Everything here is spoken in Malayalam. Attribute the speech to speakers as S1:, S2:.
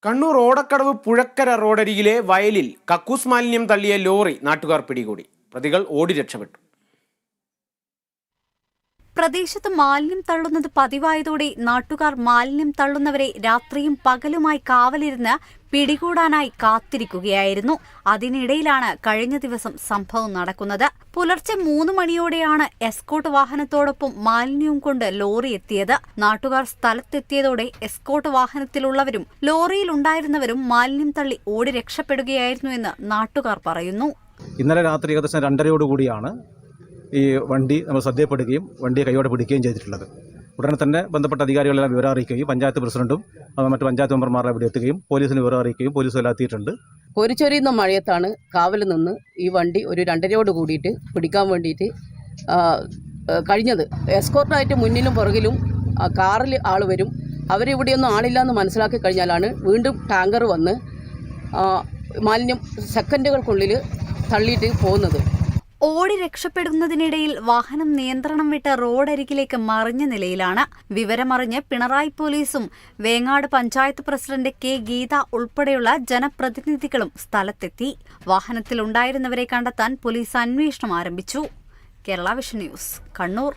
S1: കണ്ണൂർ ഓടക്കടവ് പുഴക്കര റോഡരികിലെ വയലിൽ കക്കൂസ് മാലിന്യം തള്ളിയ ലോറി നാട്ടുകാർ പിടികൂടി. പ്രതികൾ ഓടി രക്ഷപ്പെട്ടു.
S2: പ്രദേശത്ത് മാലിന്യം തള്ളുന്നത് പതിവായതോടെ നാട്ടുകാർ മാലിന്യം തള്ളുന്നവരെ രാത്രിയും പകലുമായി കാവലിരുന്ന് പിടികൂടാനായി കാത്തിരിക്കുകയായിരുന്നു. അതിനിടയിലാണ് കഴിഞ്ഞ ദിവസം സംഭവം നടക്കുന്നത്. പുലർച്ചെ 3 മണിയോടെയാണ് എസ്കോർട്ട് വാഹനത്തോടൊപ്പം മാലിന്യവും കൊണ്ട് ലോറി എത്തിയത്. നാട്ടുകാർ സ്ഥലത്തെത്തിയതോടെ എസ്കോർട്ട് വാഹനത്തിലുള്ളവരും ലോറിയിലുണ്ടായിരുന്നവരും മാലിന്യം തള്ളി ഓടി രക്ഷപ്പെടുകയായിരുന്നുവെന്ന് നാട്ടുകാർ പറയുന്നു.
S3: ഇന്നലെ രാത്രി ഏകദേശം 2:30 ഈ വണ്ടി നമ്മൾ ശ്രദ്ധയപ്പെടുകയും വണ്ടിയെ കൈയോടെ പിടിക്കുകയും ചെയ്തിട്ടുള്ളത്. ഉടനെ തന്നെ ബന്ധപ്പെട്ട അധികാരികളെല്ലാം വിവരം അറിയിക്കുകയും പഞ്ചായത്ത് പ്രസിഡന്റും മറ്റു പഞ്ചായത്ത് മെമ്പർമാരെ ഇവിടെ എത്തുകയും പോലീസിന് വിവരം അറിയിക്കുകയും പോലീസ് എല്ലാം എത്തിയിട്ടുണ്ട്.
S4: കോരിച്ചൊരിയുന്ന മഴയത്താണ് കാവൽ നിന്ന് ഈ വണ്ടി ഒരു 2:30 പിടിക്കാൻ വേണ്ടിയിട്ട് കഴിഞ്ഞത്. എസ്കോർട്ടായിട്ട് മുന്നിലും പുറകിലും കാറിൽ ആൾ വരും. അവരിവിടെയൊന്നും ആളില്ല എന്ന് മനസ്സിലാക്കി കഴിഞ്ഞാലാണ് വീണ്ടും ടാങ്കർ വന്ന് മാലിന്യം സെക്കൻഡുകൾക്കുള്ളിൽ തള്ളിയിട്ട് പോകുന്നത്.
S2: ഓടി രക്ഷപ്പെടുന്നതിനിടയിൽ വാഹനം നിയന്ത്രണം വിട്ട് റോഡരികിലേക്ക് മറിഞ്ഞ നിലയിലാണ്. വിവരമറിഞ്ഞ് പിണറായി പോലീസും വേങ്ങാട് പഞ്ചായത്ത് പ്രസിഡന്റ് കെ ഗീത ഉൾപ്പെടെയുള്ള ജനപ്രതിനിധികളും സ്ഥലത്തെത്തി. വാഹനത്തിലുണ്ടായിരുന്നവരെ കണ്ടെത്താൻ പോലീസ് അന്വേഷണം ആരംഭിച്ചു. Kerala vision news, Kannur.